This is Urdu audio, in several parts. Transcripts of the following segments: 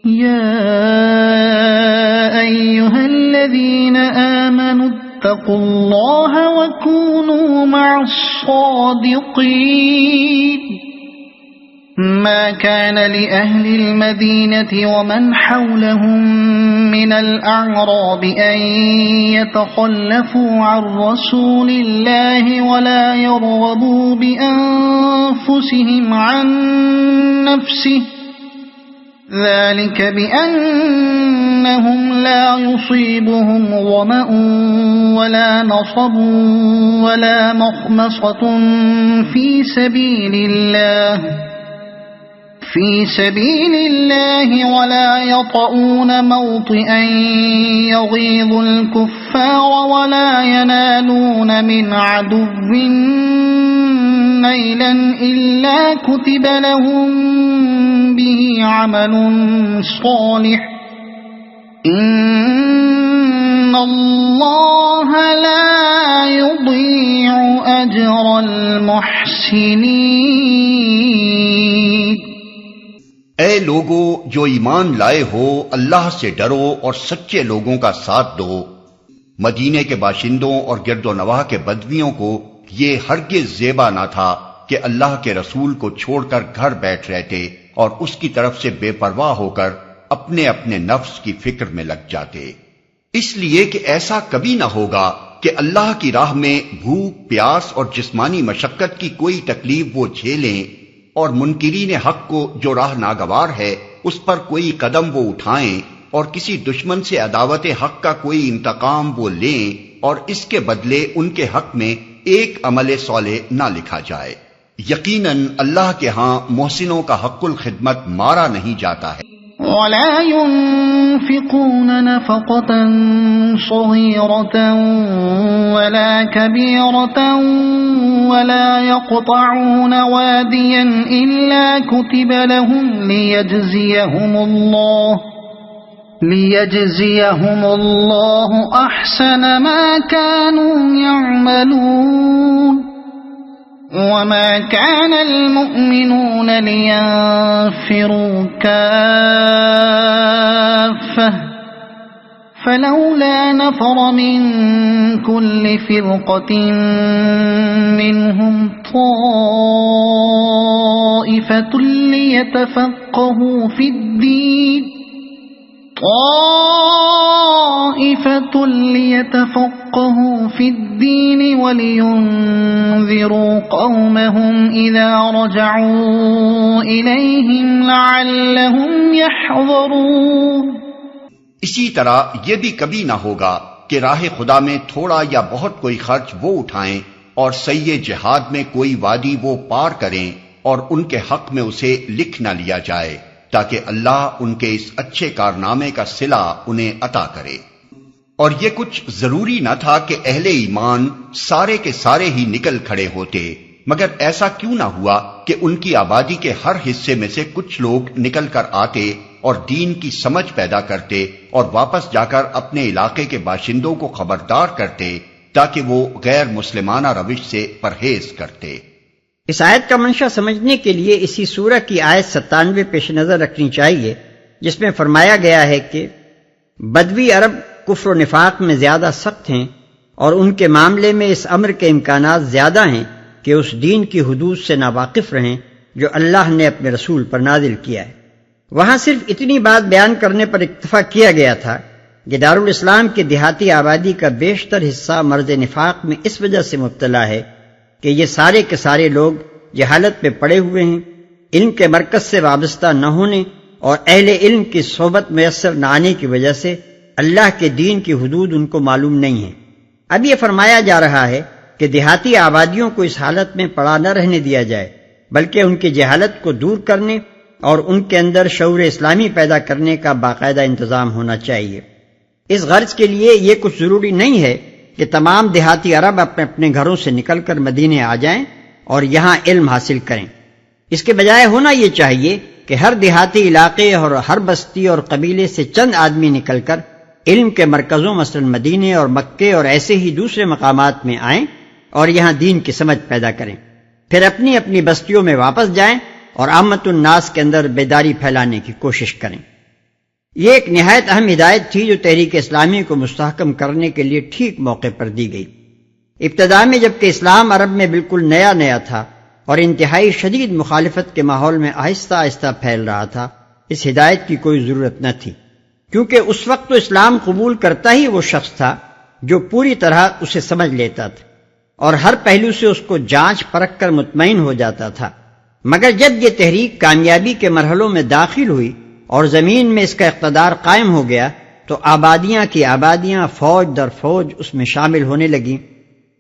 يا أيها الذين آمنوا اتقوا الله وكونوا مع الصادقين ما كان لأهل المدينة ومن حولهم من الأعراب أن يتخلفوا عن رسول الله ولا يرغبوا بأنفسهم عن نفسه ذلك بأنهم لا يصيبهم ظمأ ولا نصب ولا مخمصة في سبيل الله ولا يطؤون موطئا يغيظ الكفار ولا ينالون من عدو نيلا إلا كتب لهم به عمل صالح إن الله لا يضيع أجر المحسنين۔ اے لوگو جو ایمان لائے ہو، اللہ سے ڈرو اور سچے لوگوں کا ساتھ دو۔ مدینے کے باشندوں اور گرد و نواح کے بدویوں کو یہ ہرگز زیبا نہ تھا کہ اللہ کے رسول کو چھوڑ کر گھر بیٹھ رہتے اور اس کی طرف سے بے پرواہ ہو کر اپنے اپنے نفس کی فکر میں لگ جاتے، اس لیے کہ ایسا کبھی نہ ہوگا کہ اللہ کی راہ میں بھوک، پیاس اور جسمانی مشقت کی کوئی تکلیف وہ جھیلیں، اور منکرین حق کو جو راہ ناگوار ہے اس پر کوئی قدم وہ اٹھائیں، اور کسی دشمن سے عداوت حق کا کوئی انتقام وہ لیں، اور اس کے بدلے ان کے حق میں ایک عمل صالح نہ لکھا جائے۔ یقیناً اللہ کے ہاں محسنوں کا حق الخدمت مارا نہیں جاتا ہے۔ ولا ينفقون نفقة صغيرة ولا كبيرة ولا يقطعون واديا إلا كتب لهم ليجزيهم الله أحسن ما كانوا يعملون وما كان المؤمنون لينفروا كافة فلولا نفر من كل فرقة منهم طائفة ليتفقهوا في الدين ولينذروا قومهم إذا رجعوا إليهم لعلهم يحذرون۔ اسی طرح یہ بھی کبھی نہ ہوگا کہ راہ خدا میں تھوڑا یا بہت کوئی خرچ وہ اٹھائیں اور سعی جہاد میں کوئی وادی وہ پار کریں اور ان کے حق میں اسے لکھ نہ لیا جائے، تاکہ اللہ ان کے اس اچھے کارنامے کا صلہ انہیں عطا کرے۔ اور یہ کچھ ضروری نہ تھا کہ اہل ایمان سارے کے سارے ہی نکل کھڑے ہوتے، مگر ایسا کیوں نہ ہوا کہ ان کی آبادی کے ہر حصے میں سے کچھ لوگ نکل کر آتے اور دین کی سمجھ پیدا کرتے اور واپس جا کر اپنے علاقے کے باشندوں کو خبردار کرتے تاکہ وہ غیر مسلمانہ روش سے پرہیز کرتے۔ اس آیت کا منشا سمجھنے کے لیے اسی سورہ کی آیت 97 پیش نظر رکھنی چاہیے، جس میں فرمایا گیا ہے کہ بدوی عرب کفر و نفاق میں زیادہ سخت ہیں اور ان کے معاملے میں اس امر کے امکانات زیادہ ہیں کہ اس دین کی حدود سے ناواقف رہیں جو اللہ نے اپنے رسول پر نازل کیا ہے۔ وہاں صرف اتنی بات بیان کرنے پر اکتفا کیا گیا تھا کہ دارالاسلام کی دیہاتی آبادی کا بیشتر حصہ مرض نفاق میں اس وجہ سے مبتلا ہے کہ یہ سارے کے سارے لوگ جہالت پہ پڑے ہوئے ہیں، علم کے مرکز سے وابستہ نہ ہونے اور اہل علم کی صحبت میسر نہ آنے کی وجہ سے اللہ کے دین کی حدود ان کو معلوم نہیں ہیں۔ اب یہ فرمایا جا رہا ہے کہ دیہاتی آبادیوں کو اس حالت میں پڑا نہ رہنے دیا جائے، بلکہ ان کی جہالت کو دور کرنے اور ان کے اندر شعور اسلامی پیدا کرنے کا باقاعدہ انتظام ہونا چاہیے۔ اس غرض کے لیے یہ کچھ ضروری نہیں ہے کہ تمام دیہاتی عرب اپنے اپنے گھروں سے نکل کر مدینے آ جائیں اور یہاں علم حاصل کریں۔ اس کے بجائے ہونا یہ چاہیے کہ ہر دیہاتی علاقے اور ہر بستی اور قبیلے سے چند آدمی نکل کر علم کے مرکزوں مثلا مدینے اور مکے اور ایسے ہی دوسرے مقامات میں آئیں اور یہاں دین کی سمجھ پیدا کریں، پھر اپنی اپنی بستیوں میں واپس جائیں اور عامت الناس کے اندر بیداری پھیلانے کی کوشش کریں۔ یہ ایک نہایت اہم ہدایت تھی جو تحریک اسلامی کو مستحکم کرنے کے لیے ٹھیک موقع پر دی گئی۔ ابتدا میں جبکہ اسلام عرب میں بالکل نیا تھا اور انتہائی شدید مخالفت کے ماحول میں آہستہ آہستہ پھیل رہا تھا، اس ہدایت کی کوئی ضرورت نہ تھی، کیونکہ اس وقت تو اسلام قبول کرتا ہی وہ شخص تھا جو پوری طرح اسے سمجھ لیتا تھا اور ہر پہلو سے اس کو جانچ پرکھ کر مطمئن ہو جاتا تھا۔ مگر جب یہ تحریک کامیابی کے مرحلوں میں داخل ہوئی اور زمین میں اس کا اقتدار قائم ہو گیا تو آبادیاں کی آبادیاں فوج در فوج اس میں شامل ہونے لگیں،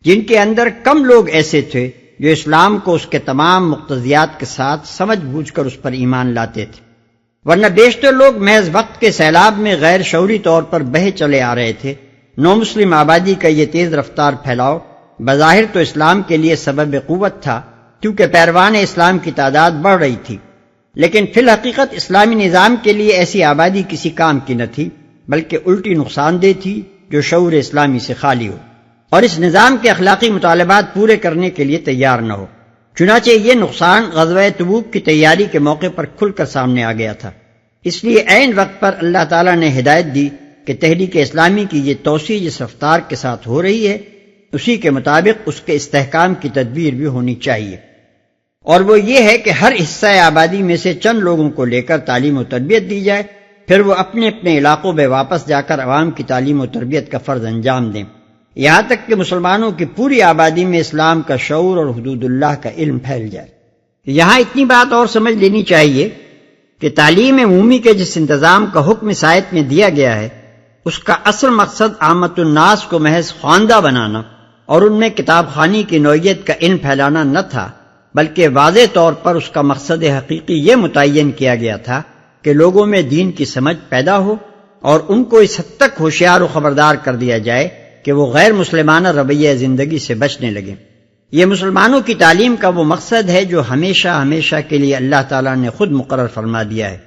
جن کے اندر کم لوگ ایسے تھے جو اسلام کو اس کے تمام مقتضیات کے ساتھ سمجھ بوجھ کر اس پر ایمان لاتے تھے، ورنہ بیشتر لوگ محض وقت کے سیلاب میں غیر شعوری طور پر بہے چلے آ رہے تھے۔ نو مسلم آبادی کا یہ تیز رفتار پھیلاؤ بظاہر تو اسلام کے لیے سبب قوت تھا، کیونکہ پیروان اسلام کی تعداد بڑھ رہی تھی، لیکن فی الحقیقت اسلامی نظام کے لیے ایسی آبادی کسی کام کی نہ تھی، بلکہ الٹی نقصان دہ تھی جو شعور اسلامی سے خالی ہو اور اس نظام کے اخلاقی مطالبات پورے کرنے کے لیے تیار نہ ہو۔ چنانچہ یہ نقصان غزوہ تبوک کی تیاری کے موقع پر کھل کر سامنے آ گیا تھا۔ اس لیے عین وقت پر اللہ تعالیٰ نے ہدایت دی کہ تحریک اسلامی کی یہ توسیع جس رفتار کے ساتھ ہو رہی ہے اسی کے مطابق اس کے استحکام کی تدبیر بھی ہونی چاہیے، اور وہ یہ ہے کہ ہر حصہ آبادی میں سے چند لوگوں کو لے کر تعلیم و تربیت دی جائے، پھر وہ اپنے اپنے علاقوں میں واپس جا کر عوام کی تعلیم و تربیت کا فرض انجام دیں، یہاں تک کہ مسلمانوں کی پوری آبادی میں اسلام کا شعور اور حدود اللہ کا علم پھیل جائے۔ یہاں اتنی بات اور سمجھ لینی چاہیے کہ تعلیم عمومی کے جس انتظام کا حکم اس آیت میں دیا گیا ہے اس کا اصل مقصد عامت الناس کو محض خواندہ بنانا اور ان میں کتاب خوانی کی نوعیت کا علم پھیلانا نہ تھا، بلکہ واضح طور پر اس کا مقصد حقیقی یہ متعین کیا گیا تھا کہ لوگوں میں دین کی سمجھ پیدا ہو اور ان کو اس حد تک ہوشیار و خبردار کر دیا جائے کہ وہ غیر مسلمانہ رویہ زندگی سے بچنے لگیں۔ یہ مسلمانوں کی تعلیم کا وہ مقصد ہے جو ہمیشہ کے لیے اللہ تعالیٰ نے خود مقرر فرما دیا ہے،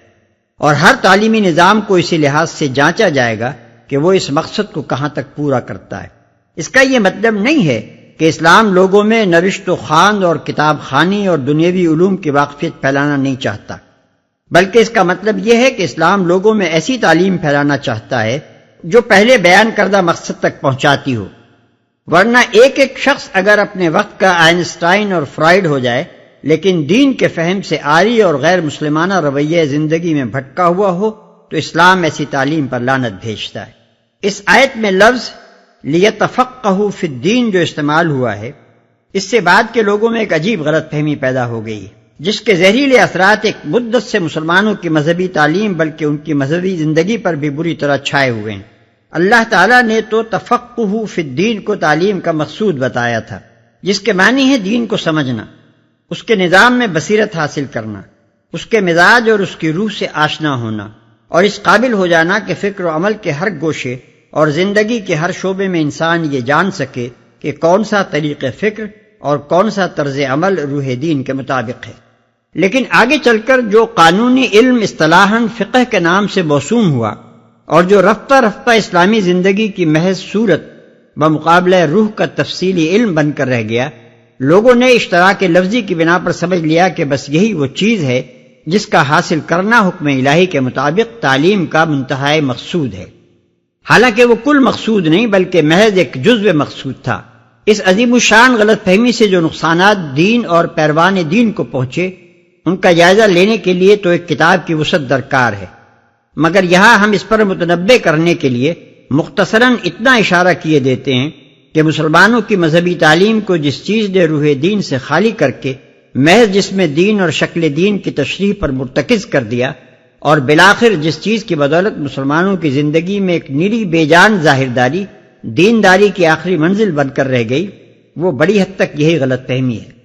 اور ہر تعلیمی نظام کو اسی لحاظ سے جانچا جائے گا کہ وہ اس مقصد کو کہاں تک پورا کرتا ہے۔ اس کا یہ مطلب نہیں ہے کہ اسلام لوگوں میں نوشت و خواند اور کتاب خوانی اور دنیاوی علوم کی واقفیت پھیلانا نہیں چاہتا، بلکہ اس کا مطلب یہ ہے کہ اسلام لوگوں میں ایسی تعلیم پھیلانا چاہتا ہے جو پہلے بیان کردہ مقصد تک پہنچاتی ہو، ورنہ ایک شخص اگر اپنے وقت کا آئنسٹائن اور فرائیڈ ہو جائے لیکن دین کے فہم سے عاری اور غیر مسلمانہ رویہ زندگی میں بھٹکا ہوا ہو تو اسلام ایسی تعلیم پر لعنت بھیجتا ہے۔ اس آیت میں لفظ لِيَتَفَقَّهُوا فِي الدِّينِ جو استعمال ہوا ہے، اس سے بعد کے لوگوں میں ایک عجیب غلط فہمی پیدا ہو گئی جس کے زہریلے اثرات ایک مدت سے مسلمانوں کی مذہبی تعلیم بلکہ ان کی مذہبی زندگی پر بھی بری طرح چھائے ہوئے ہیں۔ اللہ تعالیٰ نے تو تفقہ فی الدین کو تعلیم کا مقصود بتایا تھا، جس کے معنی ہے دین کو سمجھنا، اس کے نظام میں بصیرت حاصل کرنا، اس کے مزاج اور اس کی روح سے آشنا ہونا، اور اس قابل ہو جانا کہ فکر و عمل کے ہر گوشے اور زندگی کے ہر شعبے میں انسان یہ جان سکے کہ کون سا طریق فکر اور کون سا طرز عمل روح دین کے مطابق ہے۔ لیکن آگے چل کر جو قانونی علم اصطلاحاً فقہ کے نام سے موسوم ہوا اور جو رفتہ رفتہ اسلامی زندگی کی محض صورت بمقابلہ روح کا تفصیلی علم بن کر رہ گیا، لوگوں نے اشتراک لفظی کی بنا پر سمجھ لیا کہ بس یہی وہ چیز ہے جس کا حاصل کرنا حکم الہی کے مطابق تعلیم کا منتہائی مقصود ہے، حالانکہ وہ کل مقصود نہیں بلکہ محض ایک جزو مقصود تھا۔ اس عظیم الشان غلط فہمی سے جو نقصانات دین اور پیروان دین کو پہنچے ان کا جائزہ لینے کے لیے تو ایک کتاب کی وسعت درکار ہے، مگر یہاں ہم اس پر متنبہ کرنے کے لیے مختصراً اتنا اشارہ کیے دیتے ہیں کہ مسلمانوں کی مذہبی تعلیم کو جس چیز نے روح دین سے خالی کر کے محض جسم دین اور شکل دین کی تشریح پر مرتکز کر دیا، اور بالآخر جس چیز کی بدولت مسلمانوں کی زندگی میں ایک نیری بے جان ظاہرداری دینداری کی آخری منزل بن کر رہ گئی، وہ بڑی حد تک یہی غلط فہمی ہے۔